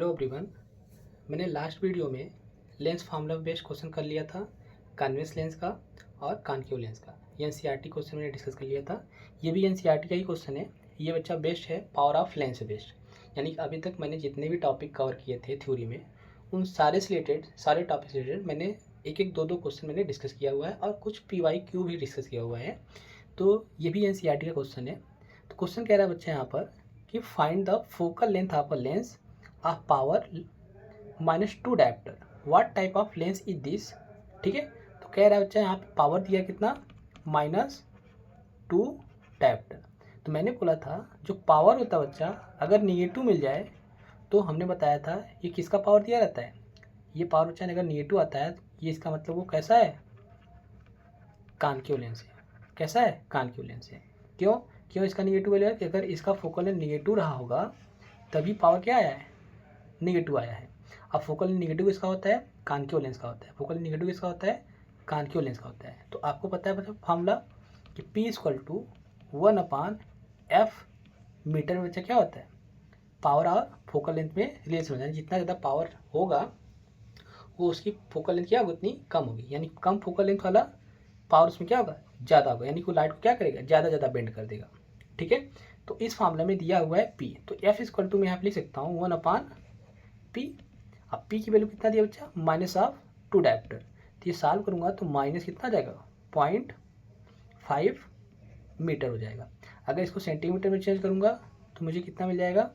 Hello everyone. मैंने last video में lens formula based question कर लिया था, कॉन्वेक्स लेंस का और कॉनकेव लेंस का। ये एनसीईआरटी क्वेश्चन मैंने डिस्कस कर लिया था। ये भी एनसीईआरटी का ही क्वेश्चन है। ये बच्चा बेस्ड है पावर ऑफ लेंस बेस्ड, यानी कि अभी तक मैंने जितने भी टॉपिक कवर किए थे थ्योरी में, उन सारे से रिलेटेड सारे टॉपिक से रिलेटेड मैंने एक एक दो क्वेश्चन मैंने डिस्कस किया हुआ है और कुछ PYQ भी डिस्कस किया हुआ है। तो ये भी एनसीईआरटी का क्वेश्चन है। तो क्वेश्चन कह रहा है बच्चा यहाँ पर कि find the focal length of a lens of power -2 dioptre, what type of lens is this. ठीक है, तो कह रहा है बच्चा यहाँ पे पावर दिया कितना, -2 डायोप्टर। तो मैंने बोला था जो पावर होता है बच्चा, अगर निगेटिव मिल जाए तो हमने बताया था ये किसका पावर दिया रहता है। ये पावर बच्चा अगर निगेटिव आता है ये इसका मतलब वो कैसा है, कॉनकेव लेंस है। कैसा है, कॉनकेव लेंस है। क्यों क्यों इसका निगेटिव वैल्यू है कि अगर इसका फोकल लेंथ निगेटिव रहा होगा तभी पावर क्या आया है, निगेटिव आया है। अब फोकल लेंथ निगेटिव किसका होता है, कॉनकेव लेंस का होता है। फोकल लेंथ निगेटिव किसका होता है, कॉनकेव लेंस का होता है। तो आपको पता है बच्चा फार्मूला कि P = 1/f मीटर में बच्चा क्या होता है, पावर और फोकल लेंथ में रिलेशन होता है। जितना ज़्यादा पावर होगा वो उसकी फोकल लेंथ क्या होगी, उतनी कम होगी। यानी कम फोकल लेंथ वाला पावर उसमें क्या होगा, ज़्यादा होगा। यानी कि लाइट को क्या करेगा, ज़्यादा बेंड कर देगा। ठीक है, तो इस फार्मूला में दिया हुआ है P। तो F = मैं यहाँ पे लिख सकता हूँ 1/P। अब P की वैल्यू कितना दिया बच्चा, -2 डायोप्टर। तो ये सॉल्व करूँगा तो माइनस कितना आ जाएगा, 0.5 मीटर हो जाएगा। अगर इसको सेंटीमीटर में चेंज करूँगा तो मुझे कितना मिल जाएगा,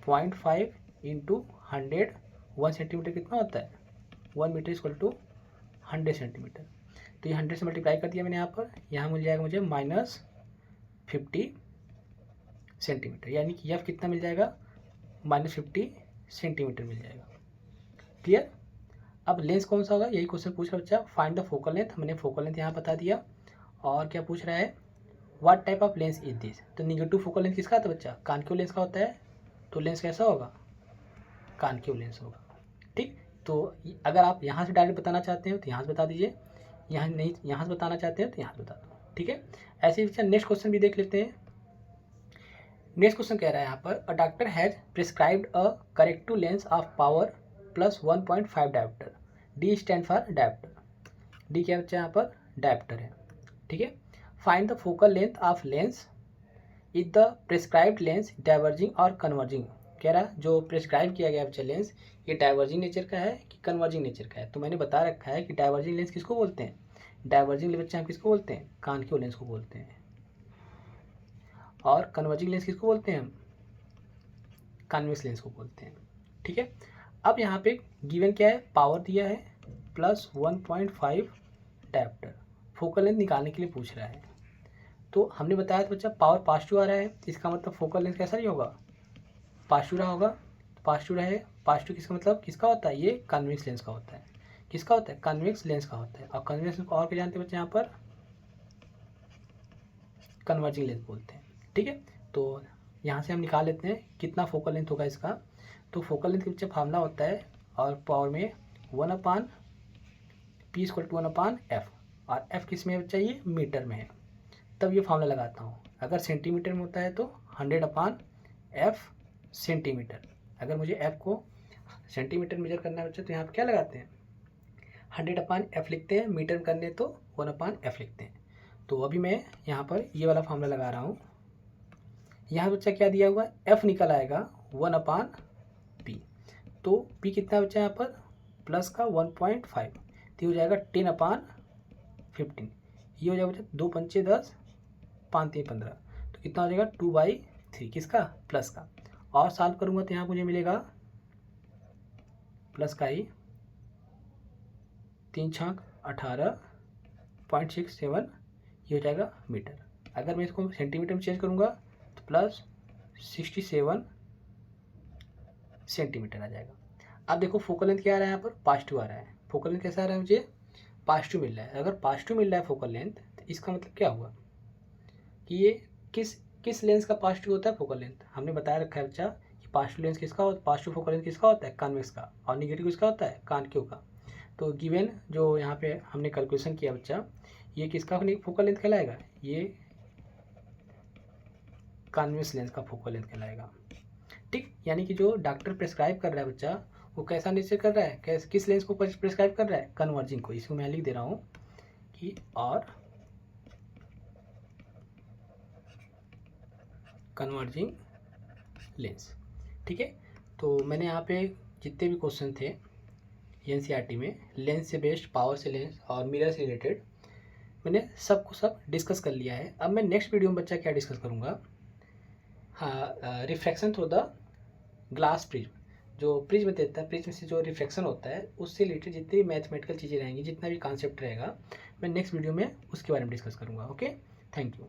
0.5 × 100। 1 सेंटीमीटर कितना होता है, 1 मीटर = 100 सेंटीमीटर। तो ये 100 से मल्टीप्लाई कर दिया मैंने यहाँ मिल जाएगा मुझे -50 सेंटीमीटर। यानी कि F कितना मिल जाएगा, -50 सेंटीमीटर मिल जाएगा। क्लियर। अब लेंस कौन सा होगा, यही क्वेश्चन पूछ रहा है बच्चा। फाइंड द फोकल लेंथ, मैंने फोकल लेंथ यहाँ बता दिया। और क्या पूछ रहा है, what type of lens is this. तो निगेटिव फोकल लेंथ किसका होता है बच्चा, कॉनकेव लेंस का होता है। तो लेंस कैसा होगा, कॉनकेव लेंस होगा। ठीक, तो अगर आप यहाँ से डायरेक्ट बताना चाहते हो तो यहाँ से बता दीजिए, यहाँ नहीं यहाँ से बताना चाहते हैं तो यहाँ से बता दो। ठीक है, ऐसे ही बच्चा नेक्स्ट क्वेश्चन भी देख लेते हैं। नेक्स्ट क्वेश्चन कह रहा है यहाँ पर, a doctor has prescribed a corrective lens of power +1.5 dioptre. D stand for dioptre. D क्या बच्चा यहाँ पर, डायोप्टर है। ठीक है, find the focal length of lens is the prescribed lens diverging और कन्वर्जिंग। कह रहा है जो प्रिस्क्राइब किया गया बच्चा लेंस, ये डाइवर्जिंग नेचर का है कि कन्वर्जिंग नेचर का है। तो मैंने बता रखा है कि डाइवर्जिंग लेंस किसको बोलते हैं, डाइवर्जिंग लेंस बच्चा हम किसको बोलते हैं, कॉनकेव लेंस को बोलते हैं। और कन्वर्जिंग लेंस किसको बोलते हैं हम, कॉन्वेक्स लेंस को बोलते हैं। ठीक है, अब यहाँ पे गिवन क्या है, पावर दिया है +1.5 डायोप्टर। फोकल लेंथ निकालने के लिए पूछ रहा है। तो हमने बताया था बच्चा पावर पॉजिटिव आ रहा है, इसका मतलब फोकल लेंथ कैसा नहीं होगा, पॉजिटिव रहा होगा। पॉजिटिव रहे, पॉजिटिव किसका मतलब किसका होता है, ये कॉन्वेक्स लेंस का होता है। किसका होता है, कॉन्वेक्स लेंस का होता है। और कॉन्वेक्स लेंस को और क्या जानते हैं बच्चे यहाँ पर, कन्वर्जिंग लेंस बोलते हैं। ठीक है, तो यहाँ से हम निकाल लेते हैं कितना फोकल लेंथ होगा इसका। तो फोकल लेंथ के पीछे फार्मूला होता है और पावर में 1/P = 1/f। और f किस में बच्चा, ये मीटर में है। तब ये फार्मूला लगाता हूँ। अगर सेंटीमीटर में होता है तो 100/f सेंटीमीटर। अगर मुझे f को सेंटीमीटर मेजर करना है बच्चा तो यहाँ पर क्या लगाते हैं, 100/f लिखते हैं। मीटर करने तो 1/f लिखते हैं। तो अभी मैं यहाँ पर ये वाला फार्मूला लगा रहा हूँ। यहाँ बच्चा क्या दिया हुआ है, f निकल आएगा 1/p। तो p कितना बच्चा यहाँ पर, प्लस का 1.5, तो हो जाएगा 10/15। ये हो जाएगा बच्चा 2 पंचे 10, 5 3 15। तो कितना हो जाएगा 2/3 किसका, प्लस का। और सॉल्व करूँगा तो यहाँ मुझे मिलेगा प्लस का ही 3 छक 18.67, ये हो जाएगा मीटर। अगर मैं इसको सेंटीमीटर में चेंज करूँगा तो +67 सेंटीमीटर आ जाएगा। अब देखो फोकल लेंथ क्या आ रहा है यहाँ पर, पॉजिटिव आ रहा है। फोकल लेंथ कैसा आ रहा है, मुझे पॉजिटिव मिल रहा है। अगर पॉजिटिव मिल रहा है फोकल लेंथ तो इसका मतलब क्या हुआ कि ये किस लेंस का पॉजिटिव होता है फोकल लेंथ। हमने बताया रखा है बच्चा कि पॉजिटिव लेंस किसका होता है, पॉजिटिव फोकल लेंथ किसका होता है, कॉन्वेक्स का। और निगेटिव किसका होता है, कॉनकेव का। तो गिवन जो यहाँ पे हमने कैलकुलेशन किया बच्चा, ये किसका फोकल लेंथ कहलाएगा, ये कॉन्वेक्स लेंस का फोकल लेंथ कहलाएगा। ठीक, यानी कि जो डॉक्टर प्रेस्क्राइब कर रहा है बच्चा, वो कैसा निश्चित कर रहा है, किस लेंस को प्रेस्क्राइब कर रहा है, कन्वर्जिंग को। इसको मैं लिख दे रहा हूँ कि और कन्वर्जिंग लेंस। ठीक है, तो मैंने यहाँ पे जितने भी क्वेश्चन थे एनसीईआरटी में लेंस से बेस्ड, पावर से लेंस और मिरर से रिलेटेड, मैंने सब डिस्कस कर लिया है। अब मैं नेक्स्ट वीडियो में बच्चा क्या डिस्कस करूँगा, हाँ, refraction through the glass prism, जो प्रिज्म देता है, प्रिज्म से जो रिफ्लेक्शन होता है उससे रिलेटेड जितनी भी मैथमेटिकल चीज़ें रहेंगी, जितना भी कॉन्सेप्ट रहेगा, मैं नेक्स्ट वीडियो में उसके बारे में डिस्कस करूँगा। Okay, thank you.